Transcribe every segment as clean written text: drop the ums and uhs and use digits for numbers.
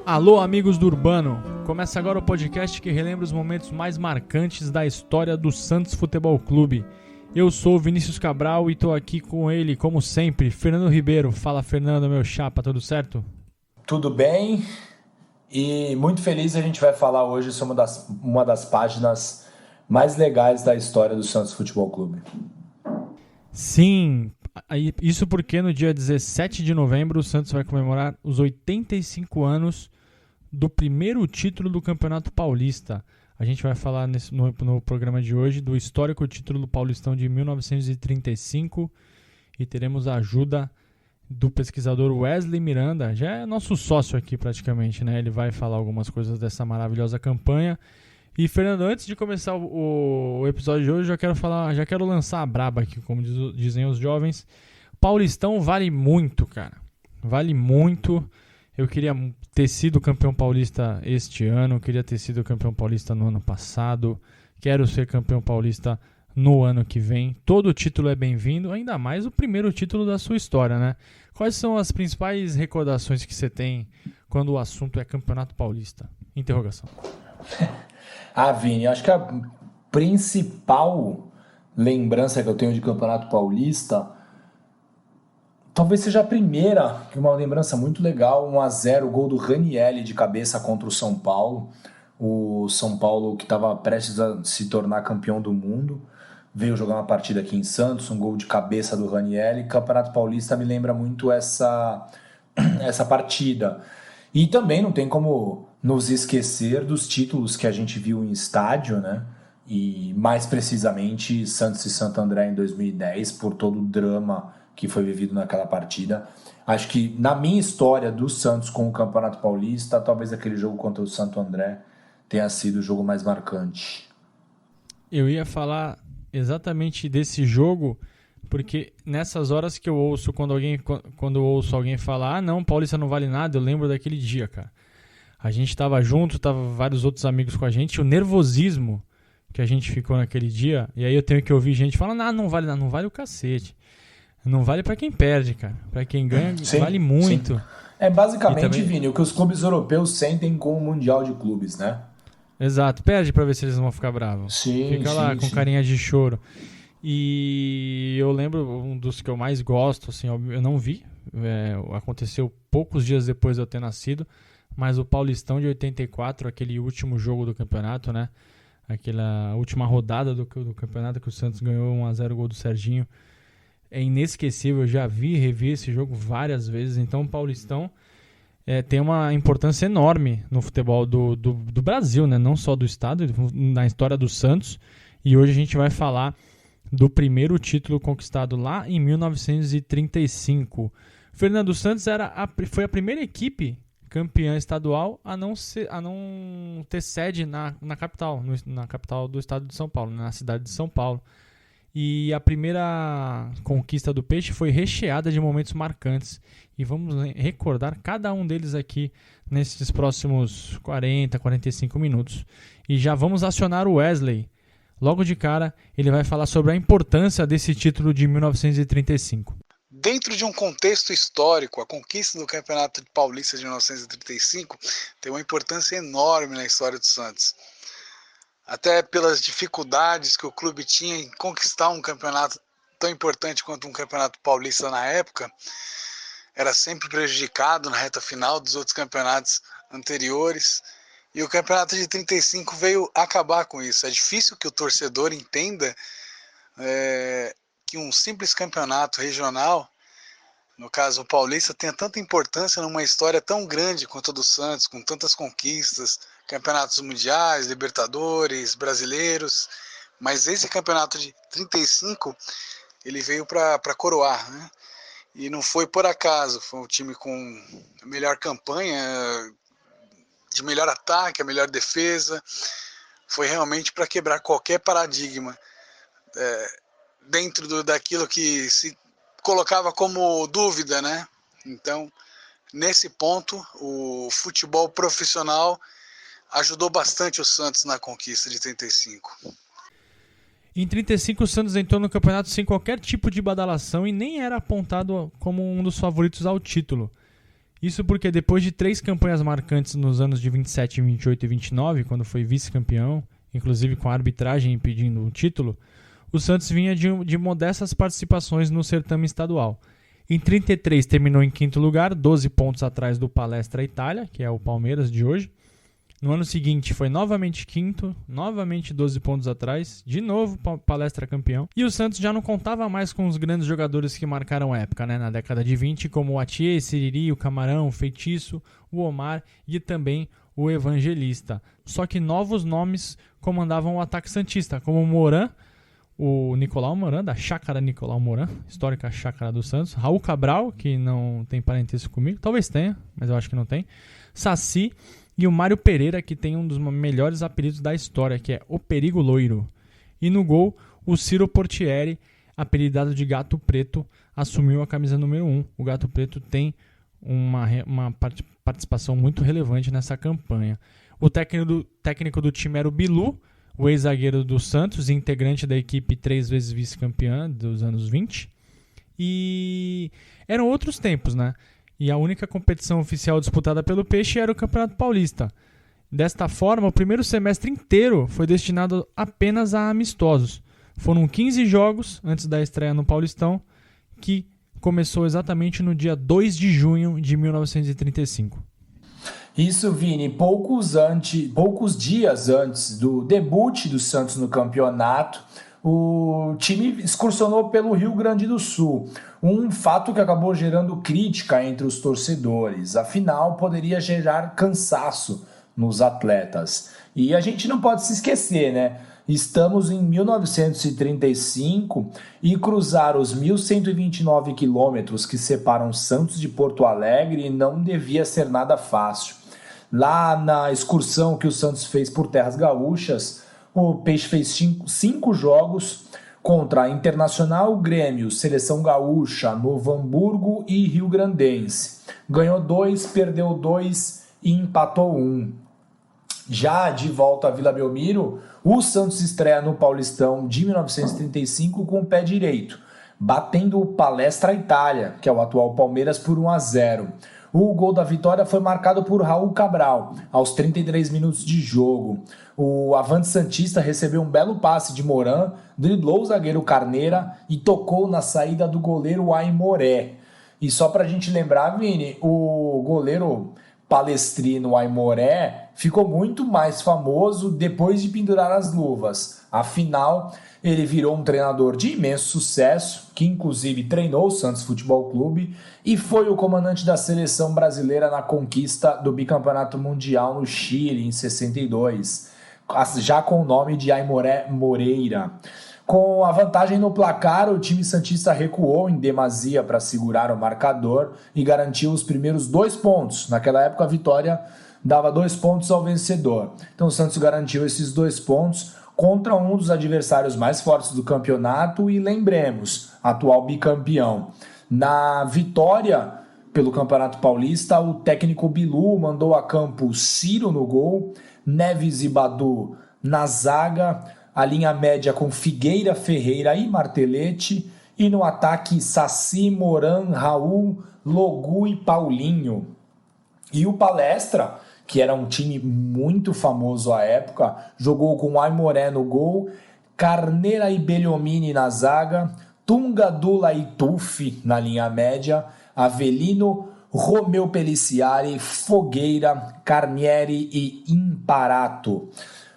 Alô, amigos do Urbano! Começa agora o podcast que relembra os momentos mais marcantes da história do Santos Futebol Clube. Eu sou o Vinícius Cabral e estou aqui com ele, como sempre, Fernando Ribeiro. Fala, Fernando, meu chapa, tudo certo? Tudo bem? E muito feliz a gente vai falar hoje sobre uma das páginas mais legais da história do Santos Futebol Clube. Sim, isso porque no dia 17 de novembro o Santos vai comemorar os 85 anos do primeiro título do Campeonato Paulista. A gente vai falar no programa de hoje do histórico título do Paulistão de 1935 e teremos a ajuda do pesquisador Wesley Miranda, já é nosso sócio aqui praticamente, né? Ele vai falar algumas coisas dessa maravilhosa campanha. E, Fernando, antes de começar o episódio de hoje, já quero lançar a braba aqui, como dizem os jovens. Paulistão vale muito, cara. Vale muito. Eu queria ter sido campeão paulista este ano, eu queria ter sido campeão paulista no ano passado, quero ser campeão paulista no ano que vem. Todo título é bem-vindo, ainda mais o primeiro título da sua história, né? Quais são as principais recordações que você tem quando o assunto é Campeonato Paulista? Interrogação. Vini, acho que a principal lembrança que eu tenho de Campeonato Paulista talvez seja a primeira, que é uma lembrança muito legal, 1-0, o gol do Ranielli de cabeça contra o São Paulo. O São Paulo, que estava prestes a se tornar campeão do mundo, veio jogar uma partida aqui em Santos, um gol de cabeça do Ranielli. Campeonato Paulista me lembra muito essa partida. E também não tem como nos esquecer dos títulos que a gente viu em estádio, né? E mais precisamente Santos e Santo André em 2010, por todo o drama que foi vivido naquela partida. Acho que na minha história do Santos com o Campeonato Paulista, talvez aquele jogo contra o Santo André tenha sido o jogo mais marcante. Eu ia falar exatamente desse jogo, porque nessas horas que eu ouço, quando eu ouço alguém falar, não, Paulista não vale nada, eu lembro daquele dia, cara. A gente tava junto, tava vários outros amigos com a gente, o nervosismo que a gente ficou naquele dia, e aí eu tenho que ouvir gente falando, não vale nada, não vale o cacete. Não vale pra quem perde, cara. Pra quem ganha, sim, vale muito. Sim. É basicamente, também, Vini, o que os clubes europeus sentem com o Mundial de Clubes, né? Exato. Perde pra ver se eles vão ficar bravos. Fica lá com carinha de choro. E eu lembro, um dos que eu mais gosto, assim, eu não vi. Aconteceu poucos dias depois de eu ter nascido. Mas o Paulistão de 84, aquele último jogo do campeonato, né? Aquela última rodada do campeonato que o Santos ganhou 1-0, gol do Serginho. É inesquecível, eu já vi e revi esse jogo várias vezes. Então o Paulistão tem uma importância enorme no futebol do Brasil, né? Não só do estado, na história do Santos. E hoje a gente vai falar do primeiro título conquistado lá em 1935. Fernando Santos foi a primeira equipe campeã estadual a não ter sede na capital, na capital do estado de São Paulo, na cidade de São Paulo. E a primeira conquista do Peixe foi recheada de momentos marcantes. E vamos recordar cada um deles aqui nesses próximos 40, 45 minutos. E já vamos acionar o Wesley. Logo de cara, ele vai falar sobre a importância desse título de 1935. Dentro de um contexto histórico, a conquista do Campeonato Paulista de 1935 tem uma importância enorme na história do Santos. Até pelas dificuldades que o clube tinha em conquistar um campeonato tão importante quanto um campeonato paulista na época, era sempre prejudicado na reta final dos outros campeonatos anteriores, e o campeonato de 35 veio acabar com isso. É difícil que o torcedor entenda que um simples campeonato regional, no caso o paulista, tenha tanta importância numa história tão grande quanto a do Santos, com tantas conquistas, campeonatos mundiais, Libertadores, brasileiros, mas esse campeonato de 35 ele veio para coroar, né? E não foi por acaso, foi um time com a melhor campanha, de melhor ataque, a melhor defesa, foi realmente para quebrar qualquer paradigma dentro daquilo que se colocava como dúvida, né? Então, nesse ponto, o futebol profissional ajudou bastante o Santos na conquista de 35. Em 35, o Santos entrou no campeonato sem qualquer tipo de badalação e nem era apontado como um dos favoritos ao título. Isso porque depois de 3 campanhas marcantes nos anos de 27, 28 e 29, quando foi vice-campeão, inclusive com a arbitragem impedindo o título, o Santos vinha de modestas participações no certame estadual. Em 33 terminou em 5º lugar, 12 pontos atrás do Palestra Itália, que é o Palmeiras de hoje. No ano seguinte foi novamente 5º, novamente 12 pontos atrás, de novo Palestra campeão. E o Santos já não contava mais com os grandes jogadores que marcaram a época, né? Na década de 20, como o Atier, Siriri, o Camarão, o Feitiço, o Omar e também o Evangelista. Só que novos nomes comandavam o ataque santista, como o Moran, o Nicolau Moran, da Chácara Nicolau Moran, histórica Chácara do Santos, Raul Cabral, que não tem parentesco comigo, talvez tenha, mas eu acho que não tem, Saci, e o Mário Pereira, que tem um dos melhores apelidos da história, que é o Perigo Loiro. E no gol, o Ciro Portieri, apelidado de Gato Preto, assumiu a camisa número 1. O Gato Preto tem uma participação muito relevante nessa campanha. O técnico do time era o Bilu, o ex-zagueiro do Santos, integrante da equipe 3 vezes vice-campeã dos anos 20. E eram outros tempos, né? E a única competição oficial disputada pelo Peixe era o Campeonato Paulista. Desta forma, o primeiro semestre inteiro foi destinado apenas a amistosos. Foram 15 jogos antes da estreia no Paulistão, que começou exatamente no dia 2 de junho de 1935. Isso, Vini, poucos dias antes do debut do Santos no campeonato, o time excursionou pelo Rio Grande do Sul, um fato que acabou gerando crítica entre os torcedores. Afinal, poderia gerar cansaço nos atletas. E a gente não pode se esquecer, né? Estamos em 1935 e cruzar os 1.129 quilômetros que separam Santos de Porto Alegre não devia ser nada fácil. Lá na excursão que o Santos fez por terras gaúchas, o Peixe fez 5 jogos contra Internacional, Grêmio, Seleção Gaúcha, Novo Hamburgo e Rio Grandense. Ganhou 2, perdeu 2 e empatou 1. Já de volta à Vila Belmiro, o Santos estreia no Paulistão de 1935 com o pé direito, batendo o Palestra Itália, que é o atual Palmeiras, por 1-0. O gol da vitória foi marcado por Raul Cabral, aos 33 minutos de jogo. O avante santista recebeu um belo passe de Moran, driblou o zagueiro Carneira e tocou na saída do goleiro Aimoré. E só pra gente lembrar, Vini, o goleiro palestrino Aimoré ficou muito mais famoso depois de pendurar as luvas. Afinal, ele virou um treinador de imenso sucesso, que inclusive treinou o Santos Futebol Clube e foi o comandante da seleção brasileira na conquista do bicampeonato mundial no Chile em 62, já com o nome de Aimoré Moreira. Com a vantagem no placar, o time santista recuou em demasia para segurar o marcador e garantiu os primeiros 2 pontos. Naquela época, a vitória dava 2 pontos ao vencedor. Então o Santos garantiu esses 2 pontos contra um dos adversários mais fortes do campeonato e, lembremos, atual bicampeão. Na vitória pelo Campeonato Paulista, o técnico Bilu mandou a campo Ciro no gol, Neves e Badu na zaga, a linha média com Figueira, Ferreira e Martelete, e no ataque Saci, Moran, Raul, Logu e Paulinho. E o Palestra, que era um time muito famoso à época, jogou com Aimoré no gol, Carneira e Belliomini na zaga, Tunga, Dula e Tufi na linha média, Avelino, Romeu Peliciari, Fogueira, Carnieri e Imparato.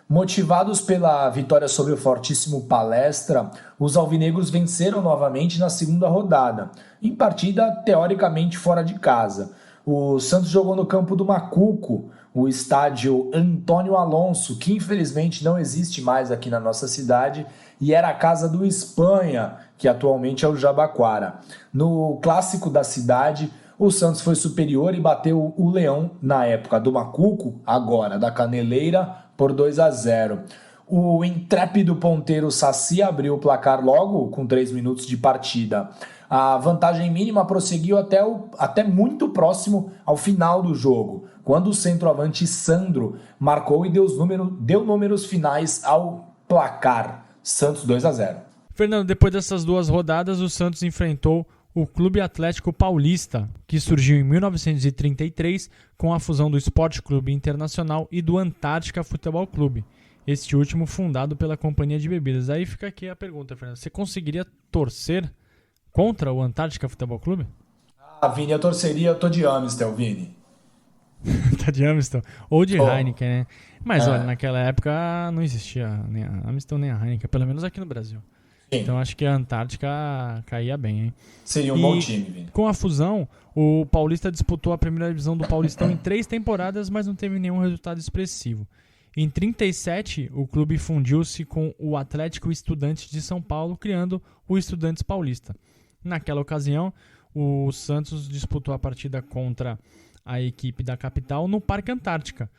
Motivados pela vitória sobre o fortíssimo Palestra, os alvinegros venceram novamente na segunda rodada, em partida teoricamente fora de casa. O Santos jogou no campo do Macuco, o estádio Antônio Alonso, que infelizmente não existe mais aqui na nossa cidade, e era a casa do Espanha, que atualmente é o Jabaquara. No clássico da cidade, o Santos foi superior e bateu o Leão na época do Macuco, agora da Caneleira, por 2-0. O intrépido ponteiro Saci abriu o placar logo com 3 minutos de partida. A vantagem mínima prosseguiu até muito próximo ao final do jogo, quando o centroavante Sandro marcou e deu números finais ao placar. Santos 2-0. Fernando, depois dessas 2 rodadas, o Santos enfrentou o Clube Atlético Paulista, que surgiu em 1933 com a fusão do Esporte Clube Internacional e do Antártica Futebol Clube, este último fundado pela Companhia de Bebidas. Aí fica aqui a pergunta, Fernando. Você conseguiria torcer contra o Antártica Futebol Clube? Vini, eu tô de Amstel, Vini. Tá de Amstel. Ou de Heineken, né? Mas olha, naquela época não existia nem a Amstel nem a Heineken, pelo menos aqui no Brasil. Sim. Então acho que a Antártica caía bem, hein? Seria um bom time, Vini. Com a fusão, o Paulista disputou a primeira divisão do Paulistão em 3 temporadas, mas não teve nenhum resultado expressivo. Em 37, o clube fundiu-se com o Atlético Estudantes de São Paulo, criando o Estudantes Paulista. Naquela ocasião, o Santos disputou a partida contra a equipe da capital no Parque Antártica.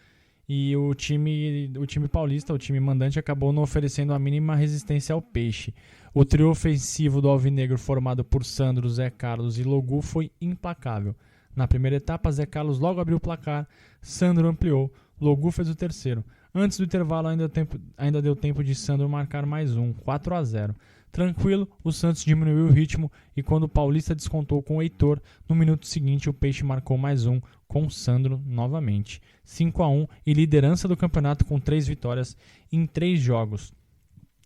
E o time paulista, o time mandante, acabou não oferecendo a mínima resistência ao peixe. O trio ofensivo do Alvinegro, formado por Sandro, Zé Carlos e Logu, foi implacável. Na primeira etapa, Zé Carlos logo abriu o placar, Sandro ampliou, Logu fez o terceiro. Antes do intervalo, ainda deu tempo de Sandro marcar mais um, 4-0. Tranquilo, o Santos diminuiu o ritmo e quando o Paulista descontou com o Heitor, no minuto seguinte o Peixe marcou mais um, com Sandro novamente. 5-1 e liderança do campeonato com 3 vitórias em 3 jogos.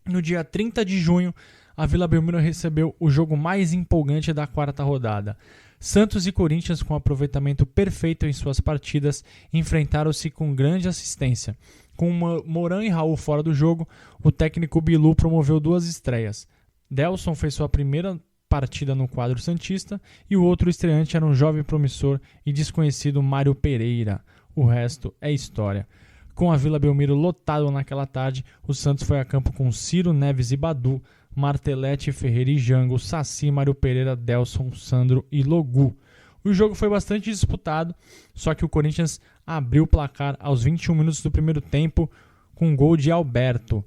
No dia 30 de junho, a Vila Belmiro recebeu o jogo mais empolgante da 4ª rodada. Santos e Corinthians, com aproveitamento perfeito em suas partidas, enfrentaram-se com grande assistência. Com Moran e Raul fora do jogo, o técnico Bilu promoveu 2 estreias. Delson fez sua primeira partida no quadro santista e o outro estreante era um jovem promissor e desconhecido Mário Pereira. O resto é história. Com a Vila Belmiro lotado naquela tarde, o Santos foi a campo com Ciro, Neves e Badu, Martelete, Ferreira e Jango, Saci, Mário Pereira, Delson, Sandro e Logu. O jogo foi bastante disputado, só que o Corinthians abriu o placar aos 21 minutos do primeiro tempo com um gol de Alberto.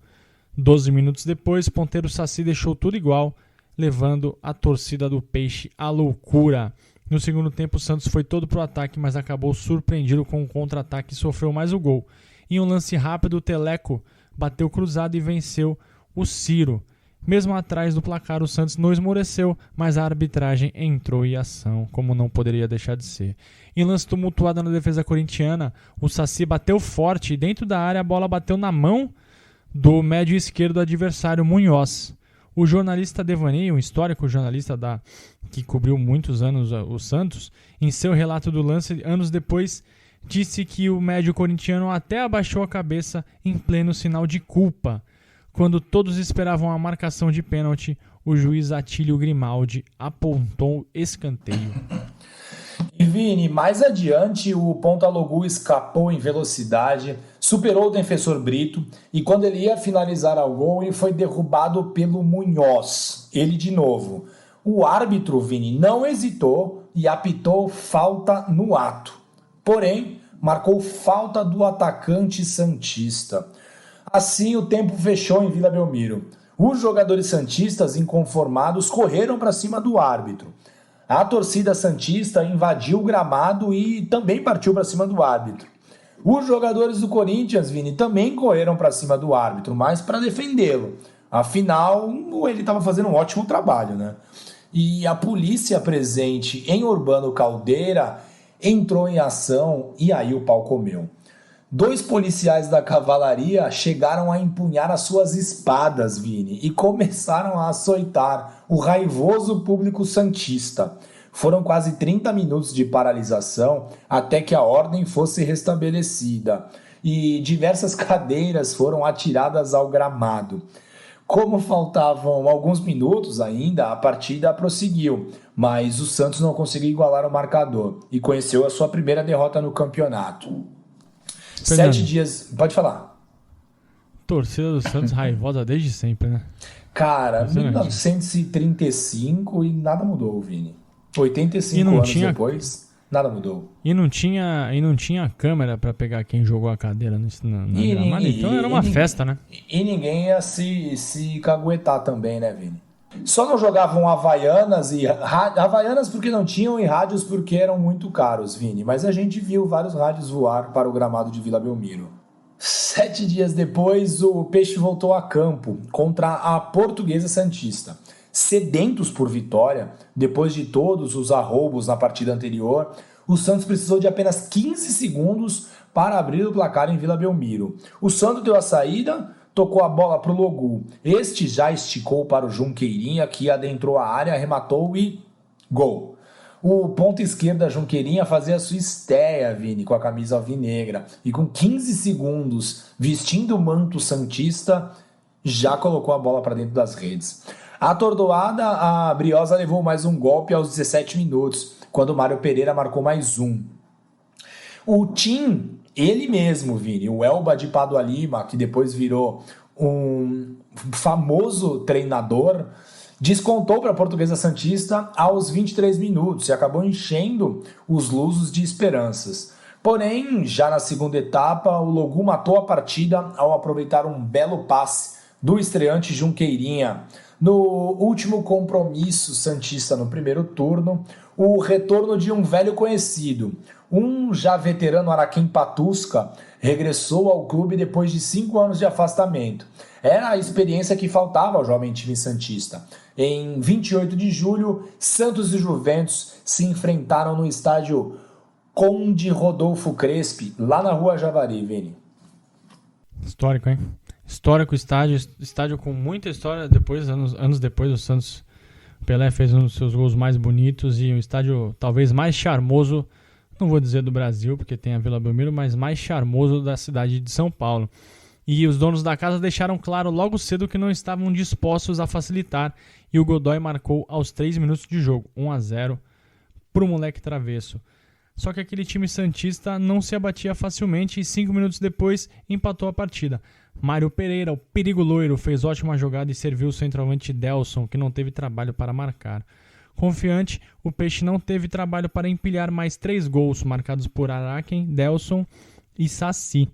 12 minutos depois, ponteiro Saci deixou tudo igual, levando a torcida do Peixe à loucura. No segundo tempo, o Santos foi todo pro ataque, mas acabou surpreendido com o contra-ataque e sofreu mais o gol. Em um lance rápido, o Teleco bateu cruzado e venceu o Ciro. Mesmo atrás do placar, o Santos não esmoreceu, mas a arbitragem entrou em ação, como não poderia deixar de ser. Em lance tumultuado na defesa corintiana, o Saci bateu forte e dentro da área a bola bateu na mão do médio esquerdo do adversário, Munhoz. O jornalista Devaney, um histórico jornalista que cobriu muitos anos o Santos, em seu relato do lance, anos depois, disse que o médio corintiano até abaixou a cabeça em pleno sinal de culpa. Quando todos esperavam a marcação de pênalti, o juiz Atílio Grimaldi apontou escanteio. E Vini, mais adiante o Ponta Logu escapou em velocidade, superou o defensor Brito e quando ele ia finalizar ao gol, ele foi derrubado pelo Munhoz. Ele de novo. O árbitro, Vini, não hesitou e apitou falta no ato. Porém, marcou falta do atacante santista. Assim, o tempo fechou em Vila Belmiro. Os jogadores santistas, inconformados, correram para cima do árbitro. A torcida santista invadiu o gramado e também partiu para cima do árbitro. Os jogadores do Corinthians, Vini, também correram para cima do árbitro, mas para defendê-lo. Afinal, ele estava fazendo um ótimo trabalho, né? E a polícia presente em Urbano Caldeira entrou em ação e aí o pau comeu. 2 policiais da cavalaria chegaram a empunhar as suas espadas, Vini, e começaram a açoitar o raivoso público santista. Foram quase 30 minutos de paralisação até que a ordem fosse restabelecida e diversas cadeiras foram atiradas ao gramado. Como faltavam alguns minutos ainda, a partida prosseguiu, mas o Santos não conseguiu igualar o marcador e conheceu a sua primeira derrota no campeonato. Fernando, 7 dias... Pode falar. Torcida do Santos raivosa desde sempre, né? Cara, 1935 e nada mudou, Vini. 85 anos depois, nada mudou. E não tinha câmera pra pegar quem jogou a cadeira no gramado, então era uma festa, né? E ninguém ia se caguetar também, né, Vini? Só não jogavam Havaianas porque não tinham e rádios porque eram muito caros, Vini. Mas a gente viu vários rádios voar para o gramado de Vila Belmiro. 7 dias depois, o Peixe voltou a campo contra a Portuguesa Santista. sedentos por vitória, depois de todos os arroubos na partida anterior, o Santos precisou de apenas 15 segundos para abrir o placar em Vila Belmiro. O Santos deu a saída, tocou a bola para o Logu. Este já esticou para o Junqueirinha, que adentrou a área, arrematou e gol. O ponta esquerda Junqueirinha fazia sua estreia, Vini, com a camisa alvinegra. E com 15 segundos, vestindo o manto santista, já colocou a bola para dentro das redes. Atordoada, a Briosa levou mais um golpe aos 17 minutos, quando o Mário Pereira marcou mais um. O Tim, ele mesmo, Vini, o Elba de Padua Lima, que depois virou um famoso treinador, descontou para a Portuguesa Santista aos 23 minutos e acabou enchendo os lusos de esperanças. Porém, já na segunda etapa, o Logu matou a partida ao aproveitar um belo passe do estreante Junqueirinha. No último compromisso santista no primeiro turno, o retorno de um velho conhecido, um já veterano Araquém Patusca, regressou ao clube depois de 5 anos de afastamento. Era a experiência que faltava ao jovem time santista. Em 28 de julho, Santos e Juventus se enfrentaram no estádio Conde Rodolfo Crespi, lá na Rua Javari, Vini. Histórico, hein? Histórico estádio com muita história. Anos depois, o Santos, Pelé fez um dos seus gols mais bonitos e um estádio talvez mais charmoso, não vou dizer do Brasil, porque tem a Vila Belmiro, mas mais charmoso da cidade de São Paulo. E os donos da casa deixaram claro logo cedo que não estavam dispostos a facilitar, e o Godoy marcou aos 3 minutos de jogo, 1-0 pro moleque travesso. Só que aquele time santista não se abatia facilmente e 5 minutos depois empatou a partida. Mário Pereira, o perigo loiro, fez ótima jogada e serviu o centroavante Delson, que não teve trabalho para marcar. Confiante, o Peixe não teve trabalho para empilhar mais 3 gols, marcados por Araquém, Delson e Saci.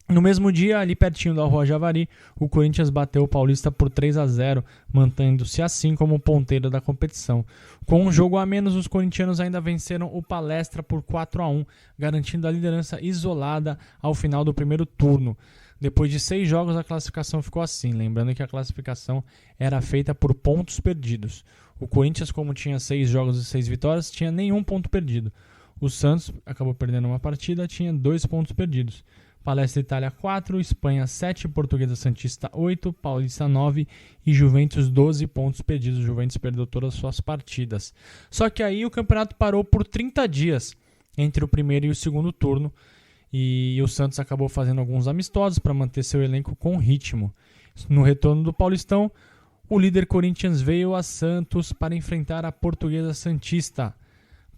No mesmo dia, ali pertinho da Rua Javari, o Corinthians bateu o Paulista por 3-0, mantendo-se assim como ponteiro da competição. Com um jogo a menos, os corintianos ainda venceram o Palestra por 4-1, garantindo a liderança isolada ao final do primeiro turno. Depois de 6 jogos, a classificação ficou assim, lembrando que a classificação era feita por pontos perdidos. O Corinthians, como tinha 6 jogos e 6 vitórias, tinha nenhum ponto perdido. O Santos acabou perdendo uma partida, tinha 2 pontos perdidos. Palestra Itália 4, Espanha 7, Portuguesa Santista 8, Paulista 9 e Juventus 12 pontos perdidos. Juventus perdeu todas as suas partidas. Só que aí o campeonato parou por 30 dias entre o primeiro e o segundo turno e o Santos acabou fazendo alguns amistosos para manter seu elenco com ritmo. No retorno do Paulistão, o líder Corinthians veio a Santos para enfrentar a Portuguesa Santista.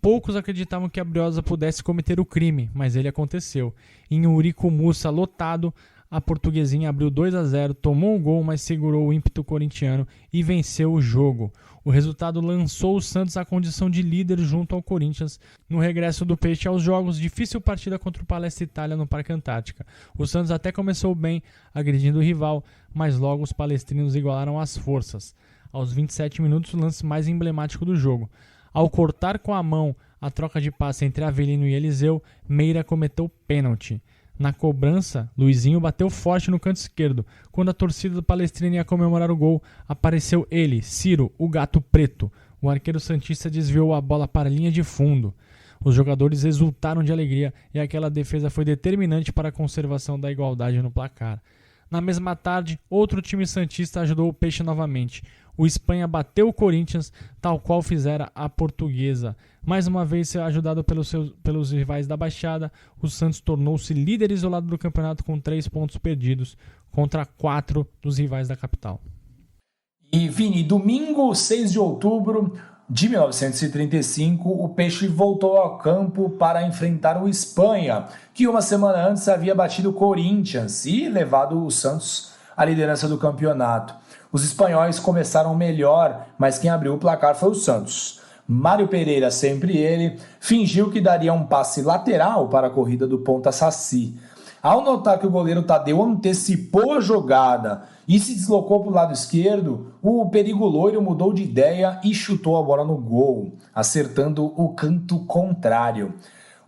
Poucos acreditavam que a Briosa pudesse cometer o crime, mas ele aconteceu. Em Eurico Mussa lotado, a Portuguesinha abriu 2-0, tomou um gol, mas segurou o ímpeto corintiano e venceu o jogo. O resultado lançou o Santos à condição de líder junto ao Corinthians. No regresso do Peixe aos jogos, difícil partida contra o Palestra Itália no Parque Antártica. O Santos até começou bem, agredindo o rival, mas logo os palestrinos igualaram as forças. Aos 27 minutos, o lance mais emblemático do jogo. Ao cortar com a mão a troca de passe entre Avelino e Eliseu, Meira cometeu pênalti. Na cobrança, Luizinho bateu forte no canto esquerdo. Quando a torcida do Palestrino ia comemorar o gol, apareceu ele, Ciro, o gato preto. O arqueiro santista desviou a bola para a linha de fundo. Os jogadores exultaram de alegria e aquela defesa foi determinante para a conservação da igualdade no placar. Na mesma tarde, outro time santista ajudou o Peixe novamente. O Espanha bateu o Corinthians, tal qual fizera a Portuguesa. Mais uma vez ajudado pelos rivais da Baixada, o Santos tornou-se líder isolado do campeonato com 3 pontos perdidos contra 4 dos rivais da capital. E Vini, domingo 6 de outubro de 1935, o Peixe voltou ao campo para enfrentar o Espanha, que uma semana antes havia batido o Corinthians e levado o Santos à liderança do campeonato. Os espanhóis começaram melhor, mas quem abriu o placar foi o Santos. Mário Pereira, sempre ele, fingiu que daria um passe lateral para a corrida do ponta Saci. Ao notar que o goleiro Tadeu antecipou a jogada e se deslocou para o lado esquerdo, o perigo loiro mudou de ideia e chutou a bola no gol, acertando o canto contrário.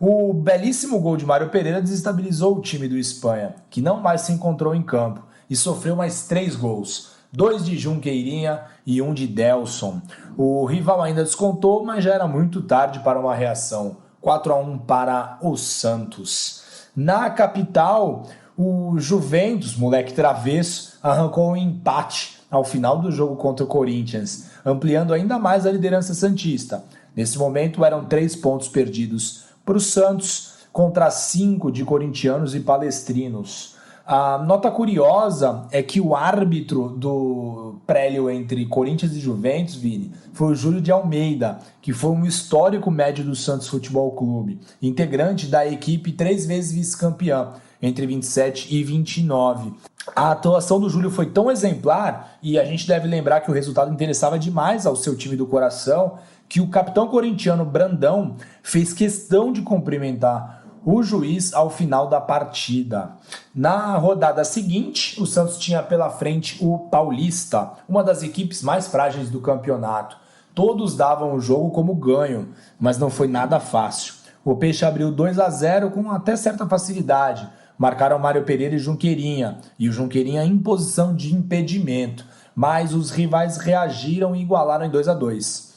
O belíssimo gol de Mário Pereira desestabilizou o time do Espanha, que não mais se encontrou em campo e sofreu mais 3 gols. 2 de Junqueirinha e 1 de Delson. O rival ainda descontou, mas já era muito tarde para uma reação. 4-1 para o Santos. Na capital, o Juventus, moleque travesso, arrancou um empate ao final do jogo contra o Corinthians, ampliando ainda mais a liderança santista. Nesse momento eram 3 pontos perdidos para o Santos contra 5 de corintianos e palestrinos. A nota curiosa é que o árbitro do prélio entre Corinthians e Juventus, Vini, foi o Júlio de Almeida, que foi um histórico médio do Santos Futebol Clube, integrante da equipe 3 vezes vice-campeã, entre 27 e 29. A atuação do Júlio foi tão exemplar, e a gente deve lembrar que o resultado interessava demais ao seu time do coração, que o capitão corintiano Brandão fez questão de cumprimentar o juiz ao final da partida. Na rodada seguinte, o Santos tinha pela frente o Paulista, uma das equipes mais frágeis do campeonato. Todos davam o jogo como ganho, mas não foi nada fácil. O Peixe abriu 2-0 com até certa facilidade. Marcaram Mário Pereira e Junqueirinha, e o Junqueirinha em posição de impedimento, mas os rivais reagiram e igualaram em 2-2.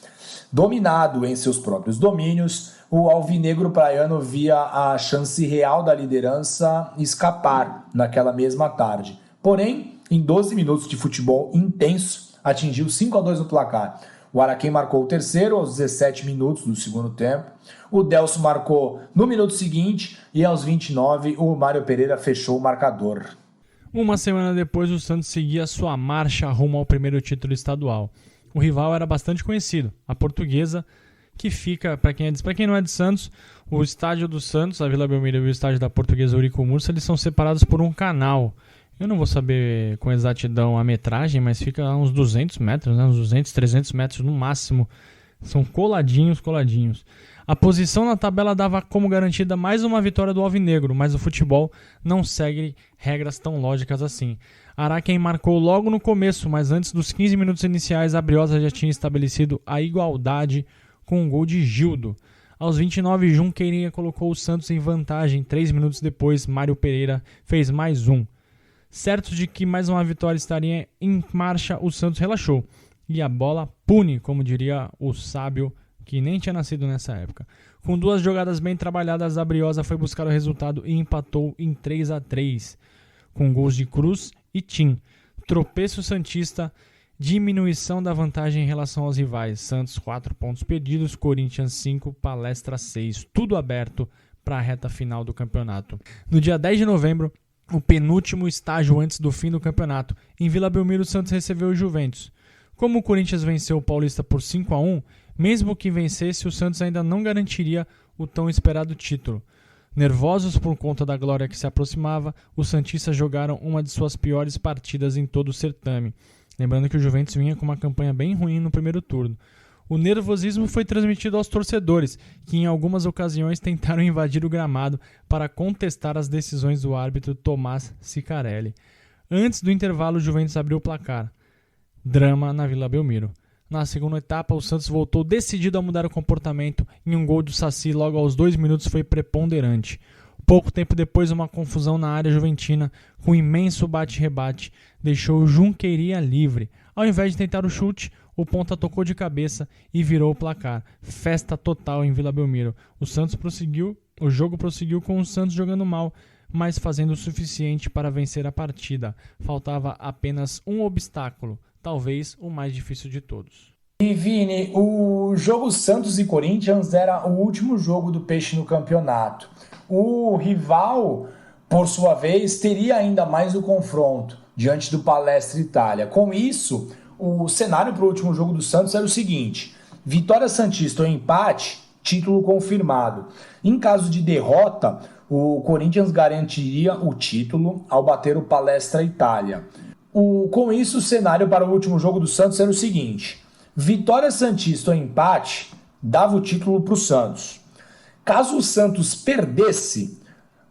Dominado em seus próprios domínios, o alvinegro praiano via a chance real da liderança escapar naquela mesma tarde. Porém, em 12 minutos de futebol intenso, atingiu 5-2 no placar. O Araquém marcou o terceiro aos 17 minutos do segundo tempo. O Delson marcou no minuto seguinte e aos 29 o Mário Pereira fechou o marcador. Uma semana depois, o Santos seguia sua marcha rumo ao primeiro título estadual. O rival era bastante conhecido, a Portuguesa, que fica, para quem não é de Santos, o estádio do Santos, a Vila Belmiro e o estádio da Portuguesa Eurico Mursa, eles são separados por um canal. Eu não vou saber com exatidão a metragem, mas fica a uns 200 metros, né? Uns 200, 300 metros no máximo. São coladinhos. A posição na tabela dava como garantida mais uma vitória do alvinegro, mas o futebol não segue regras tão lógicas assim. Araquém marcou logo no começo, mas antes dos 15 minutos iniciais, a Briosa já tinha estabelecido a igualdade com um gol de Gildo. Aos 29, Junqueirinha colocou o Santos em vantagem. 3 minutos depois, Mário Pereira fez mais um. Certo de que mais uma vitória estaria em marcha, o Santos relaxou. E a bola pune, como diria o sábio que nem tinha nascido nessa época. Com 2 jogadas bem trabalhadas, a Briosa foi buscar o resultado e empatou em 3-3, com gols de Cruz e Tim. Tropeço santista, diminuição da vantagem em relação aos rivais. Santos 4 pontos perdidos, Corinthians 5, Palestra 6. Tudo aberto para a reta final do campeonato. No dia 10 de novembro, o penúltimo estágio antes do fim do campeonato, em Vila Belmiro, o Santos recebeu o Juventus. Como o Corinthians venceu o Paulista por 5-1, mesmo que vencesse, o Santos ainda não garantiria o tão esperado título. Nervosos por conta da glória que se aproximava, os santistas jogaram uma de suas piores partidas em todo o certame. Lembrando que o Juventus vinha com uma campanha bem ruim no primeiro turno. O nervosismo foi transmitido aos torcedores, que em algumas ocasiões tentaram invadir o gramado para contestar as decisões do árbitro Tomás Cicarelli. Antes do intervalo, o Juventus abriu o placar. Drama na Vila Belmiro. Na segunda etapa, o Santos voltou decidido a mudar o comportamento e um gol do Saci logo aos 2 minutos foi preponderante. Pouco tempo depois, uma confusão na área juventina, com um imenso bate-rebate, deixou o Junqueirinha livre. Ao invés de tentar o chute, o ponta tocou de cabeça e virou o placar. Festa total em Vila Belmiro. O jogo prosseguiu com o Santos jogando mal, mas fazendo o suficiente para vencer a partida. Faltava apenas um obstáculo, talvez o mais difícil de todos. E Vini, o jogo Santos e Corinthians era o último jogo do Peixe no campeonato. O rival, por sua vez, teria ainda mais o confronto diante do Palestra Itália. Com isso, o cenário para o último jogo do Santos era o seguinte: vitória santista ou empate, título confirmado. Em caso de derrota, o Corinthians garantiria o título ao bater o Palestra Itália. Com isso, o cenário para o último jogo do Santos era o seguinte: vitória santista ou empate dava o título para o Santos. Caso o Santos perdesse,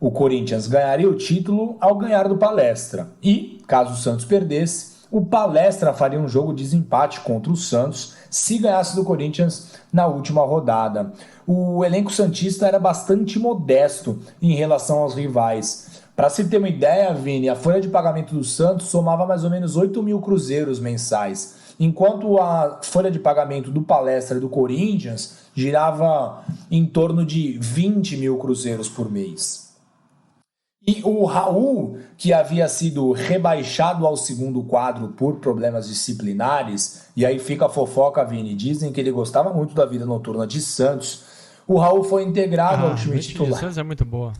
o Corinthians ganharia o título ao ganhar do Palestra. E, caso o Santos perdesse, o Palestra faria um jogo de desempate contra o Santos se ganhasse do Corinthians na última rodada. O elenco santista era bastante modesto em relação aos rivais. Para se ter uma ideia, Vini, a folha de pagamento do Santos somava mais ou menos 8 mil cruzeiros mensais, enquanto a folha de pagamento do Palestra e do Corinthians girava em torno de 20 mil cruzeiros por mês. E o Raul, que havia sido rebaixado ao segundo quadro por problemas disciplinares, e aí fica a fofoca, Vini, dizem que ele gostava muito da vida noturna de Santos, o Raul foi integrado ao time titular. Santos é muito boa.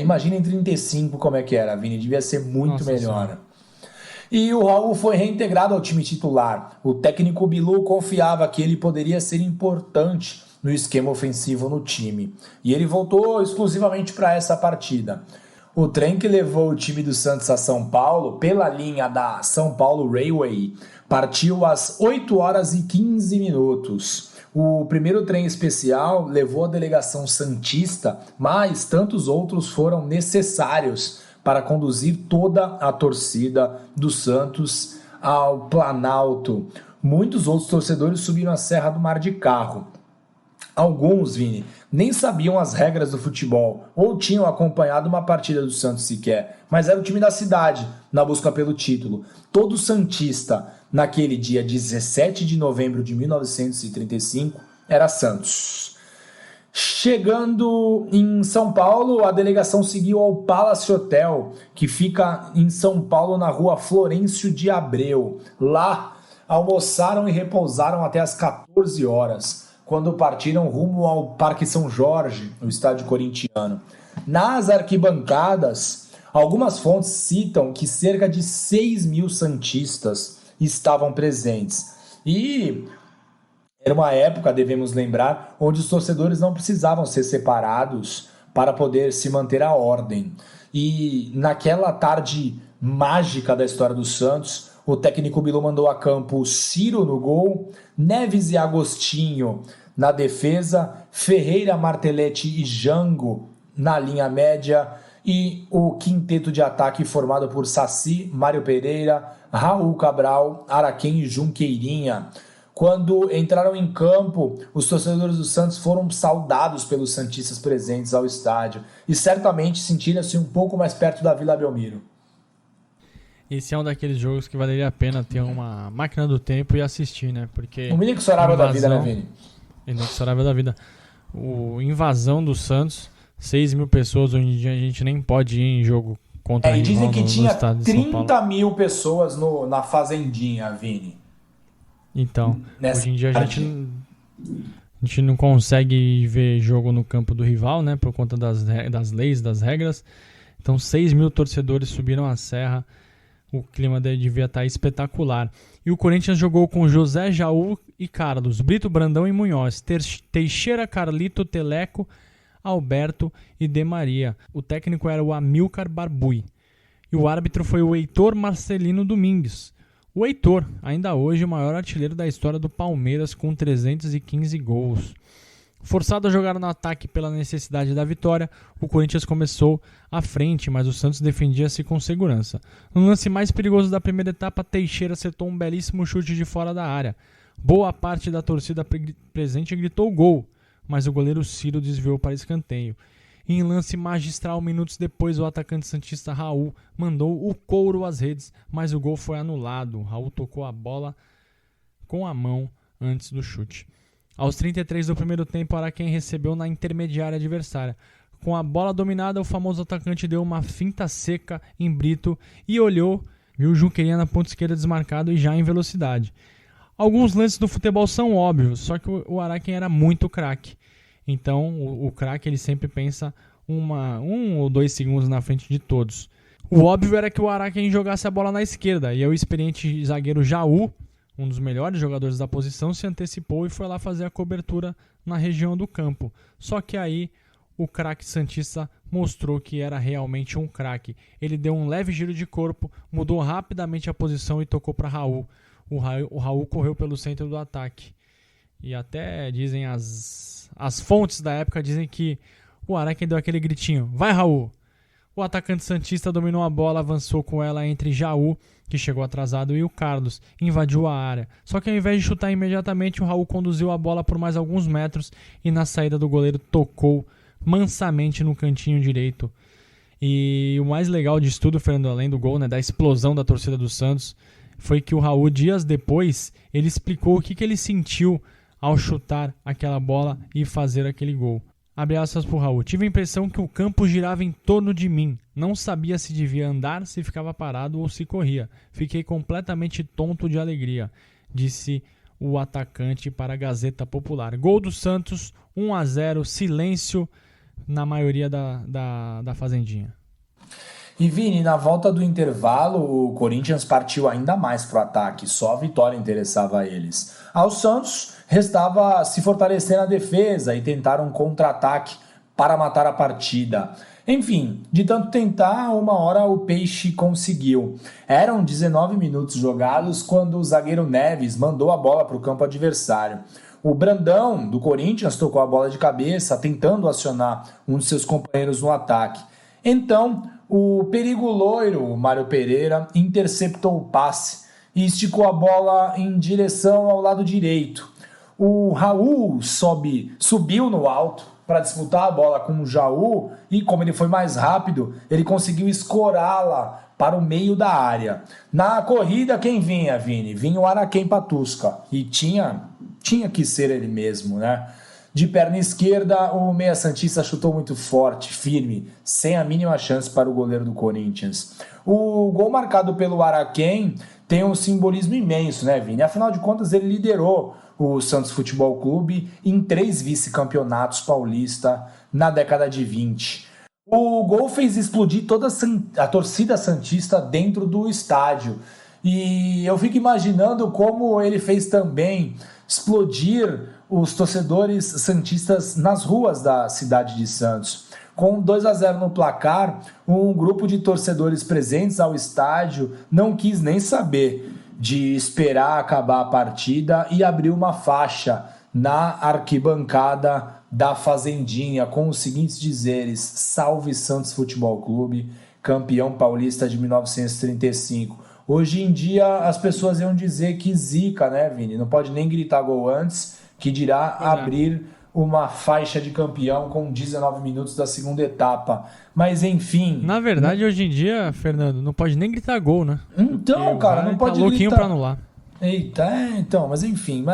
Imagina em 35 como é que era, Vini, devia ser muito melhor. Senhora. E o Raul foi reintegrado ao time titular. O técnico Bilu confiava que ele poderia ser importante no esquema ofensivo no time. E ele voltou exclusivamente para essa partida. O trem que levou o time do Santos a São Paulo, pela linha da São Paulo Railway, partiu às 8 horas e 15 minutos. O primeiro trem especial levou a delegação santista, mas tantos outros foram necessários para conduzir toda a torcida do Santos ao Planalto. Muitos outros torcedores subiram a Serra do Mar de carro. Alguns, Vini, nem sabiam as regras do futebol ou tinham acompanhado uma partida do Santos sequer, mas era o time da cidade na busca pelo título. Todo santista, naquele dia 17 de novembro de 1935, era Santos. Chegando em São Paulo, a delegação seguiu ao Palace Hotel, que fica em São Paulo, na rua Florencio de Abreu. Lá, almoçaram e repousaram até as 14 horas. Quando partiram rumo ao Parque São Jorge, no estádio corintiano. Nas arquibancadas, algumas fontes citam que cerca de 6 mil santistas estavam presentes. E era uma época, devemos lembrar, onde os torcedores não precisavam ser separados para poder se manter a ordem. E naquela tarde mágica da história do Santos, o técnico Bilu mandou a campo Ciro no gol, Neves e Agostinho na defesa, Ferreira, Martelete e Jango na linha média e o quinteto de ataque formado por Saci, Mário Pereira, Raul Cabral, Araquém e Junqueirinha. Quando entraram em campo, os torcedores do Santos foram saudados pelos santistas presentes ao estádio e certamente sentiram-se um pouco mais perto da Vila Belmiro. Esse é um daqueles jogos que valeria a pena ter uma máquina do tempo e assistir, né? Porque o inexorável da vida, né, Vini? Inexorável da vida. O invasão do Santos, 6 mil pessoas, hoje em dia a gente nem pode ir em jogo contra e dizem que tinha estado de 30 mil pessoas na Fazendinha, Vini. Então, hoje em dia a gente não consegue ver jogo no campo do rival, né? Por conta das leis, das regras. Então 6 mil torcedores subiram a serra. O clima devia estar espetacular. E o Corinthians jogou com José, Jaú e Carlos, Brito, Brandão e Munhoz, Teixeira, Carlito, Teleco, Alberto e De Maria. O técnico era o Amilcar Barbui. E o árbitro foi o Heitor Marcelino Domingues. O Heitor, ainda hoje o maior artilheiro da história do Palmeiras, com 315 gols. Forçado a jogar no ataque pela necessidade da vitória, o Corinthians começou à frente, mas o Santos defendia-se com segurança. No lance mais perigoso da primeira etapa, Teixeira acertou um belíssimo chute de fora da área. Boa parte da torcida presente gritou gol, mas o goleiro Ciro desviou para escanteio. Em lance magistral, minutos depois, o atacante santista Raul mandou o couro às redes, mas o gol foi anulado. Raul tocou a bola com a mão antes do chute. Aos 33 do primeiro tempo, Araquém recebeu na intermediária adversária. Com a bola dominada, o famoso atacante deu uma finta seca em Brito e olhou, viu o Junqueirinha na ponta esquerda desmarcado e já em velocidade. Alguns lances do futebol são óbvios, só que o Araquém era muito craque. Então, o craque ele sempre pensa 1 ou 2 segundos na frente de todos. O óbvio era que o Araquém jogasse a bola na esquerda, e o experiente zagueiro Jaú, um dos melhores jogadores da posição, se antecipou e foi lá fazer a cobertura na região do campo. Só que aí o craque santista mostrou que era realmente um craque. Ele deu um leve giro de corpo, mudou rapidamente a posição e tocou para Raul. O Raul correu pelo centro do ataque. E até dizem as fontes da época dizem que o Araquém deu aquele gritinho: vai, Raul! O atacante santista dominou a bola, avançou com ela entre Jaú, que chegou atrasado, e o Carlos, invadiu a área. Só que ao invés de chutar imediatamente, o Raul conduziu a bola por mais alguns metros e na saída do goleiro tocou mansamente no cantinho direito. E o mais legal disso tudo, Fernando, além do gol, né, da explosão da torcida do Santos, foi que o Raul, dias depois, ele explicou o que ele sentiu ao chutar aquela bola e fazer aquele gol. Abre aspas pro Raul. Tive a impressão que o campo girava em torno de mim. Não sabia se devia andar, se ficava parado ou se corria. Fiquei completamente tonto de alegria, disse o atacante para a Gazeta Popular. Gol do Santos, 1-0, silêncio na maioria da fazendinha. E Vini, na volta do intervalo, o Corinthians partiu ainda mais para o ataque, só a vitória interessava a eles. Ao Santos, restava se fortalecer na defesa e tentar um contra-ataque para matar a partida. Enfim, de tanto tentar, uma hora o Peixe conseguiu. Eram 19 minutos jogados quando o zagueiro Neves mandou a bola para o campo adversário. O Brandão, do Corinthians, tocou a bola de cabeça, tentando acionar um de seus companheiros no ataque. Então, o perigo loiro, Mário Pereira, interceptou o passe e esticou a bola em direção ao lado direito. O Raul subiu no alto para disputar a bola com o Jaú e, como ele foi mais rápido, ele conseguiu escorá-la para o meio da área. Na corrida, quem vinha, Vini? Vinha o Araquém Patusca e tinha que ser ele mesmo, né? De perna esquerda, o meia santista chutou muito forte, firme, sem a mínima chance para o goleiro do Corinthians. O gol marcado pelo Araquém tem um simbolismo imenso, né, Vini? Afinal de contas, ele liderou o Santos Futebol Clube em 3 vice-campeonatos paulista na década de 20. O gol fez explodir toda a torcida santista dentro do estádio. E eu fico imaginando como ele fez também explodir os torcedores santistas nas ruas da cidade de Santos. Com 2-0 no placar, um grupo de torcedores presentes ao estádio não quis nem saber de esperar acabar a partida e abriu uma faixa na arquibancada da Fazendinha com os seguintes dizeres: Salve Santos Futebol Clube, campeão paulista de 1935. Hoje em dia as pessoas iam dizer que zica, né, Vini? Não pode nem gritar gol antes, que dirá abrir uma faixa de campeão com 19 minutos da segunda etapa. Mas enfim... Na verdade, hoje em dia, Fernando, não pode nem gritar gol, né? Então, cara, não pode louquinho gritar. Pra anular. Eita, então, mas enfim,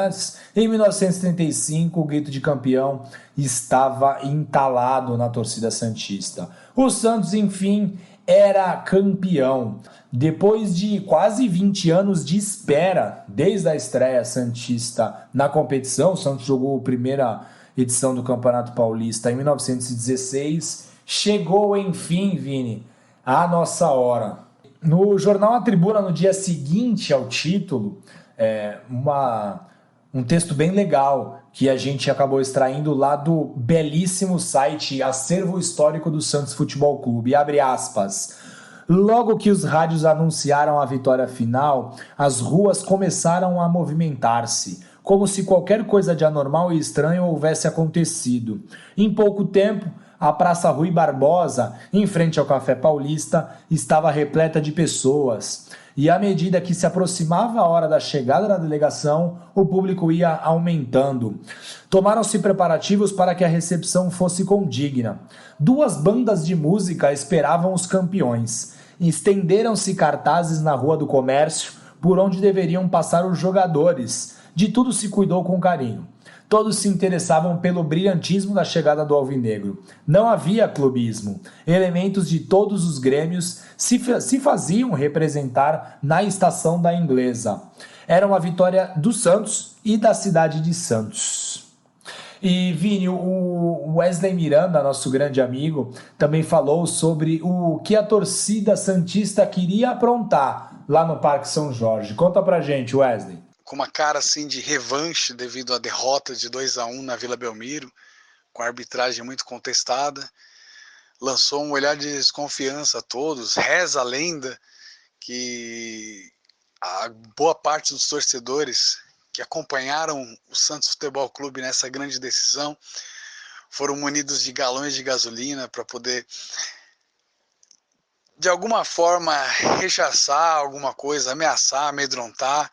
em 1935 o grito de campeão estava entalado na torcida santista. O Santos, enfim, era campeão. Depois de quase 20 anos de espera, desde a estreia santista na competição, o Santos jogou a primeira edição do Campeonato Paulista em 1916, chegou, enfim, Vini, a nossa hora. No jornal A Tribuna, no dia seguinte ao título, um texto bem legal que a gente acabou extraindo lá do belíssimo site Acervo Histórico do Santos Futebol Clube. Abre aspas. Logo que os rádios anunciaram a vitória final, as ruas começaram a movimentar-se, como se qualquer coisa de anormal e estranho houvesse acontecido. Em pouco tempo, a Praça Rui Barbosa, em frente ao Café Paulista, estava repleta de pessoas. E à medida que se aproximava a hora da chegada da delegação, o público ia aumentando. Tomaram-se preparativos para que a recepção fosse condigna. 2 bandas de música esperavam os campeões. Estenderam-se cartazes na Rua do Comércio, por onde deveriam passar os jogadores. De tudo se cuidou com carinho. Todos se interessavam pelo brilhantismo da chegada do Alvinegro. Não havia clubismo. Elementos de todos os grêmios se faziam representar na estação da Inglesa. Era uma vitória do Santos e da cidade de Santos. E, Vini, o Wesley Miranda, nosso grande amigo, também falou sobre o que a torcida santista queria aprontar lá no Parque São Jorge. Conta pra gente, Wesley. Com uma cara assim de revanche devido à derrota de 2-1 na Vila Belmiro, com a arbitragem muito contestada, lançou um olhar de desconfiança a todos. Reza a lenda que a boa parte dos torcedores que acompanharam o Santos Futebol Clube nessa grande decisão foram munidos de galões de gasolina para poder de alguma forma rechaçar alguma coisa, ameaçar, amedrontar.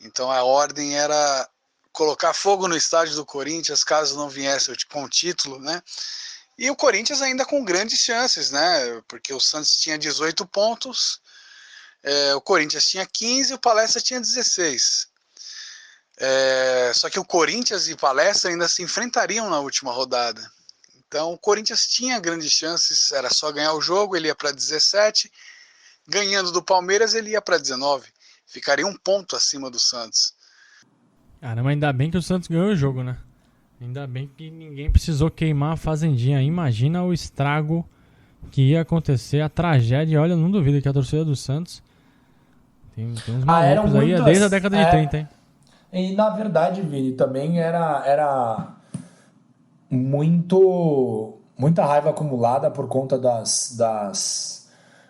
Então a ordem era colocar fogo no estádio do Corinthians caso não viesse com o título, né? E o Corinthians ainda com grandes chances, né? Porque o Santos tinha 18 pontos, o Corinthians tinha 15 e o Palestra tinha 16. Só que o Corinthians e Palestra ainda se enfrentariam na última rodada. Então o Corinthians tinha grandes chances, era só ganhar o jogo, ele ia para 17, ganhando do Palmeiras ele ia para 19, ficaria um ponto acima do Santos. Caramba, ainda bem que o Santos ganhou o jogo, né? Ainda bem que ninguém precisou queimar a fazendinha. Imagina o estrago que ia acontecer, a tragédia. Olha, eu não duvido que a torcida do Santos tem uns malucos aí desde a década de 30, hein? E na verdade, Vini, também era muita raiva acumulada por conta das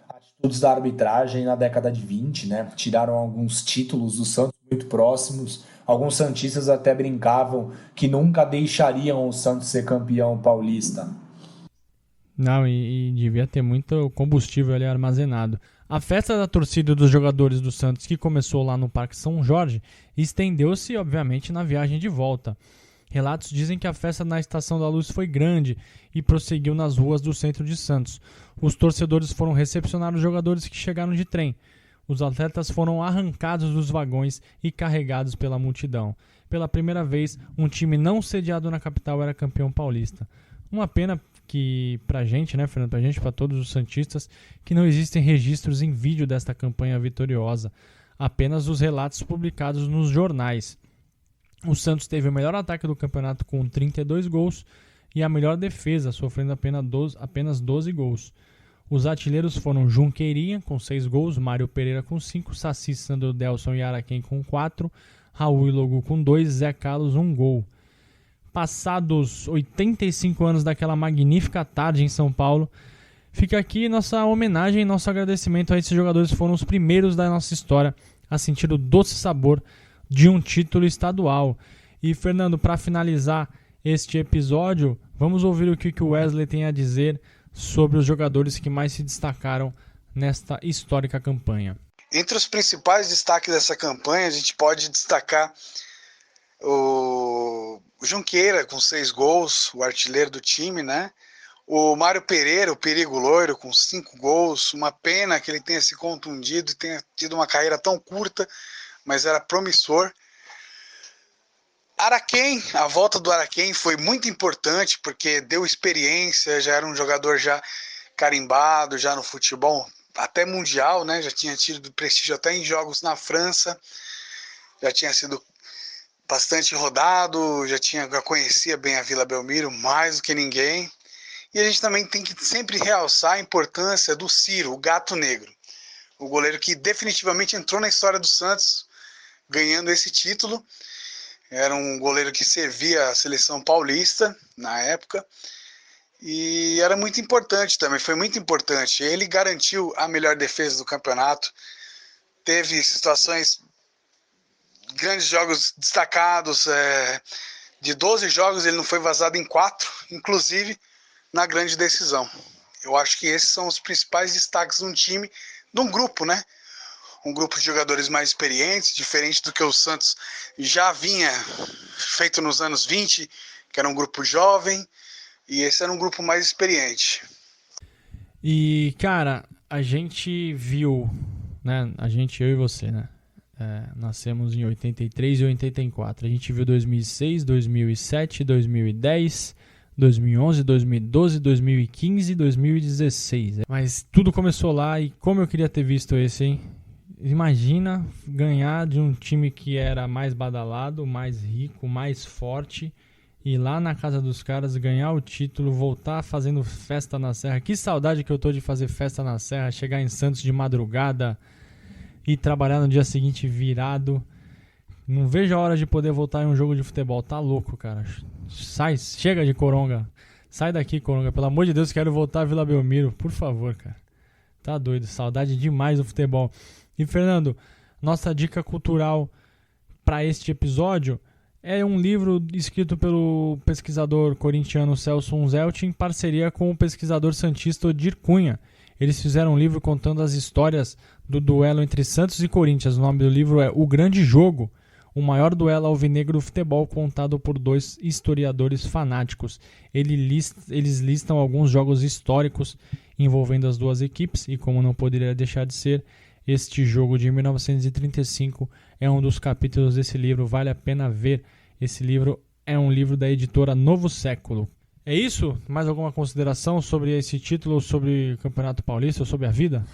atitudes da arbitragem na década de 20, né? Tiraram alguns títulos do Santos muito próximos. Alguns santistas até brincavam que nunca deixariam o Santos ser campeão paulista. Não, e devia ter muito combustível ali armazenado. A festa da torcida dos jogadores do Santos, que começou lá no Parque São Jorge, estendeu-se, obviamente, na viagem de volta. Relatos dizem que a festa na Estação da Luz foi grande e prosseguiu nas ruas do centro de Santos. Os torcedores foram recepcionar os jogadores que chegaram de trem. Os atletas foram arrancados dos vagões e carregados pela multidão. Pela primeira vez, um time não sediado na capital era campeão paulista. Uma pena que pra gente, né, Fernando, pra todos os santistas, que não existem registros em vídeo desta campanha vitoriosa. Apenas os relatos publicados nos jornais. O Santos teve o melhor ataque do campeonato com 32 gols e a melhor defesa, sofrendo apenas 12 gols. Os artilheiros foram Junqueirinha com 6 gols, Mário Pereira com 5, Saci, Sandro Delson e Araquém com 4, Raul e Logu com 2, Zé Carlos 1 gol. Passados 85 anos daquela magnífica tarde em São Paulo, fica aqui nossa homenagem, nosso agradecimento a esses jogadores que foram os primeiros da nossa história a sentir o doce sabor de um título estadual. E Fernando, para finalizar este episódio, vamos ouvir o que o Wesley tem a dizer sobre os jogadores que mais se destacaram nesta histórica campanha. Entre os principais destaques dessa campanha, a gente pode destacar o Junqueira com 6 gols, o artilheiro do time, né? O Mário Pereira, o perigo loiro, com 5 gols. Uma pena que ele tenha se contundido e tenha tido uma carreira tão curta, mas era promissor. Araquém, a volta do Araquém foi muito importante porque deu experiência, já era um jogador já carimbado, já no futebol até mundial, né? Já tinha tido prestígio até em jogos na França, já tinha sido bastante rodado, já conhecia bem a Vila Belmiro, mais do que ninguém. E a gente também tem que sempre realçar a importância do Ciro, o Gato Negro, o goleiro que definitivamente entrou na história do Santos, ganhando esse título. Era um goleiro que servia a seleção paulista na época e era muito importante também, foi muito importante. Ele garantiu a melhor defesa do campeonato, teve situações, grandes jogos destacados, de 12 jogos ele não foi vazado em 4, inclusive na grande decisão. Eu acho que esses são os principais destaques de um time, de um grupo, né? Um grupo de jogadores mais experientes, diferente do que o Santos já vinha feito nos anos 20, que era um grupo jovem, e esse era um grupo mais experiente. E, cara, a gente viu, né? Eu e você, né? Nascemos em 83 e 84. A gente viu 2006, 2007, 2010, 2011, 2012, 2015 e 2016. Mas tudo começou lá e como eu queria ter visto esse, hein? Imagina ganhar de um time que era mais badalado, mais rico, mais forte, e lá na casa dos caras ganhar o título, voltar fazendo festa na Serra. Que saudade que eu tô de fazer festa na Serra, chegar em Santos de madrugada e trabalhar no dia seguinte virado. Não vejo a hora de poder voltar em um jogo de futebol. Tá louco, cara. Chega de Coronga. Sai daqui, Coronga. Pelo amor de Deus, quero voltar a Vila Belmiro. Por favor, cara. Tá doido. Saudade demais do futebol. E, Fernando, nossa dica cultural para este episódio é um livro escrito pelo pesquisador corintiano Celso Unzelt em parceria com o pesquisador santista Odir Cunha. Eles fizeram um livro contando as histórias do duelo entre Santos e Corinthians. O nome do livro é O Grande Jogo, o maior duelo alvinegro do futebol, contado por 2 historiadores fanáticos. Eles listam alguns jogos históricos envolvendo as duas equipes, e como não poderia deixar de ser, este jogo de 1935 é um dos capítulos desse livro. Vale a pena ver. Esse livro é um livro da editora Novo Século. É isso? Mais alguma consideração sobre esse título, sobre o Campeonato Paulista, sobre a vida?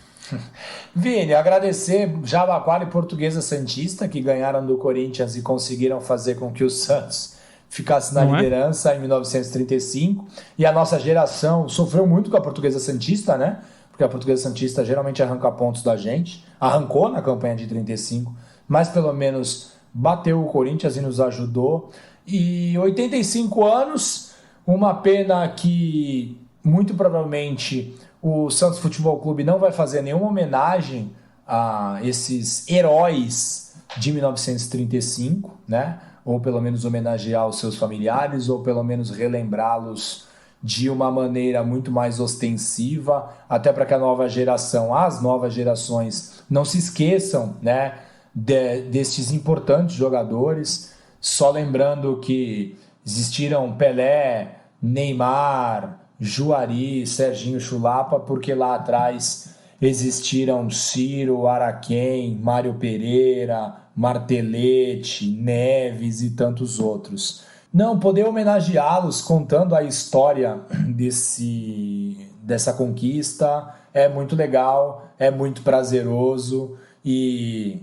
Vini, agradecer Jabaquara e Portuguesa Santista, que ganharam do Corinthians e conseguiram fazer com que o Santos ficasse na liderança em 1935. E a nossa geração sofreu muito com a Portuguesa Santista, né? Porque a Portuguesa Santista geralmente arranca pontos da gente. Arrancou na campanha de 35, mas pelo menos bateu o Corinthians e nos ajudou. E 85 anos, uma pena que muito provavelmente o Santos Futebol Clube não vai fazer nenhuma homenagem a esses heróis de 1935, né? Ou pelo menos homenagear os seus familiares, ou pelo menos relembrá-los de uma maneira muito mais ostensiva, até para que as novas gerações não se esqueçam, né, destes importantes jogadores. Só lembrando que existiram Pelé, Neymar, Juari, Serginho Chulapa, porque lá atrás existiram Ciro, Araquém, Mário Pereira, Martelete, Neves e tantos outros. Não, poder homenageá-los contando a história dessa conquista é muito legal, é muito prazeroso, e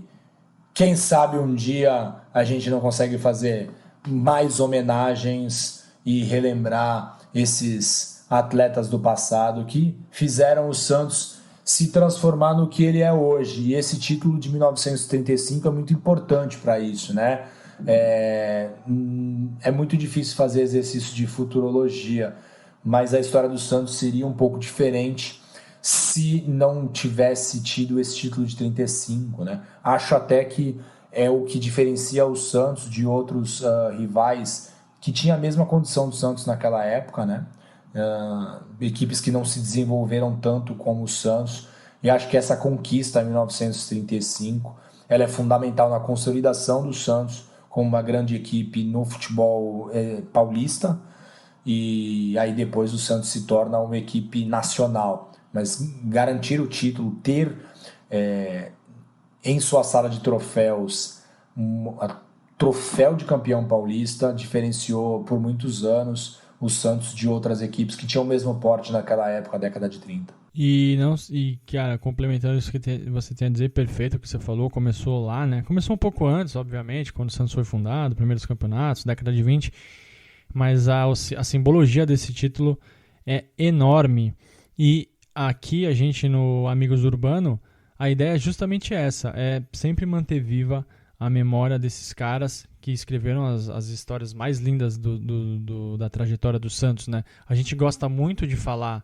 quem sabe um dia a gente não consegue fazer mais homenagens e relembrar esses atletas do passado que fizeram o Santos se transformar no que ele é hoje. E esse título de 1935 é muito importante para isso, né? É muito difícil fazer exercício de futurologia, mas a história do Santos seria um pouco diferente se não tivesse tido esse título de 35, né? Acho até que é o que diferencia o Santos de outros rivais que tinham a mesma condição do Santos naquela época, né? Equipes que não se desenvolveram tanto como o Santos, e acho que essa conquista em 1935 ela é fundamental na consolidação do Santos como uma grande equipe no futebol paulista, e aí depois o Santos se torna uma equipe nacional. Mas garantir o título, ter em sua sala de troféus troféu de campeão paulista, diferenciou por muitos anos o Santos de outras equipes que tinham o mesmo porte naquela época, década de 30. Cara, complementando isso que você tem a dizer, perfeito o que você falou, começou lá, né? Começou um pouco antes, obviamente, quando o Santos foi fundado, primeiros campeonatos, década de 20, mas a simbologia desse título é enorme. E aqui a gente no Amigos do Urbano, a ideia é justamente essa, é sempre manter viva a memória desses caras que escreveram as histórias mais lindas da trajetória do Santos, né? A gente gosta muito de falar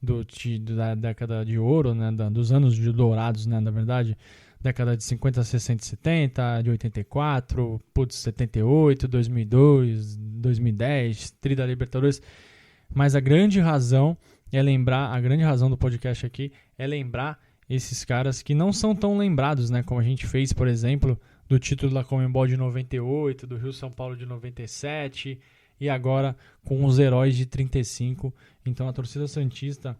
da década de ouro, né? Dos anos de dourados, né? Na verdade, década de 50, 60 e 70, de 84, 78, 2002, 2010, Tri da Libertadores. Mas a grande razão do podcast aqui é lembrar esses caras que não são tão lembrados, né? Como a gente fez, por exemplo, do título da Conmebol de 98, do Rio São Paulo de 97, e agora com os heróis de 35. Então a torcida santista,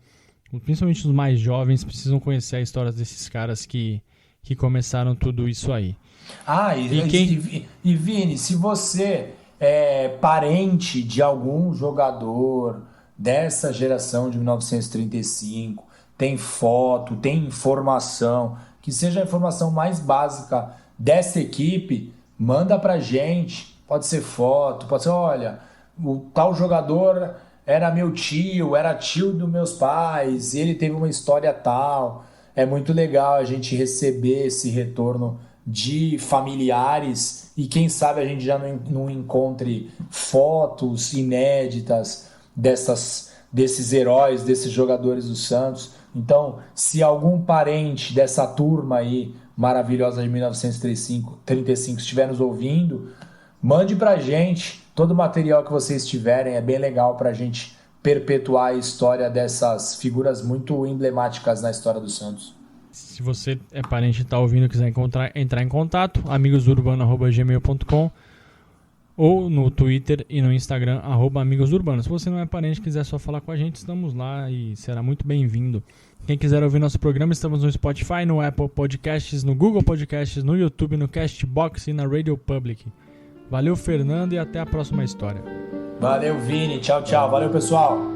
principalmente os mais jovens, precisam conhecer a história desses caras que começaram tudo isso aí. E Vini, se você é parente de algum jogador dessa geração de 1935, tem foto, tem informação, que seja a informação mais básica dessa equipe, manda pra gente. Pode ser foto, pode ser, olha, o tal jogador era meu tio, era tio dos meus pais, ele teve uma história tal. É muito legal a gente receber esse retorno de familiares, e quem sabe a gente já não encontre fotos inéditas desses heróis, desses jogadores do Santos. Então, se algum parente dessa turma aí maravilhosa de 1935 estiver nos ouvindo, mande pra gente todo o material que vocês tiverem. É bem legal pra gente perpetuar a história dessas figuras muito emblemáticas na história do Santos. Se você é parente e está ouvindo e quiser entrar em contato, amigosurbano@gmail.com ou no Twitter e no Instagram, @amigosurbano. Se você não é parente e quiser só falar com a gente, estamos lá e será muito bem-vindo. Quem quiser ouvir nosso programa, estamos no Spotify, no Apple Podcasts, no Google Podcasts, no YouTube, no Castbox e na Radio Public. Valeu, Fernando, e até a próxima história. Valeu, Vini. Tchau, tchau. Valeu, pessoal.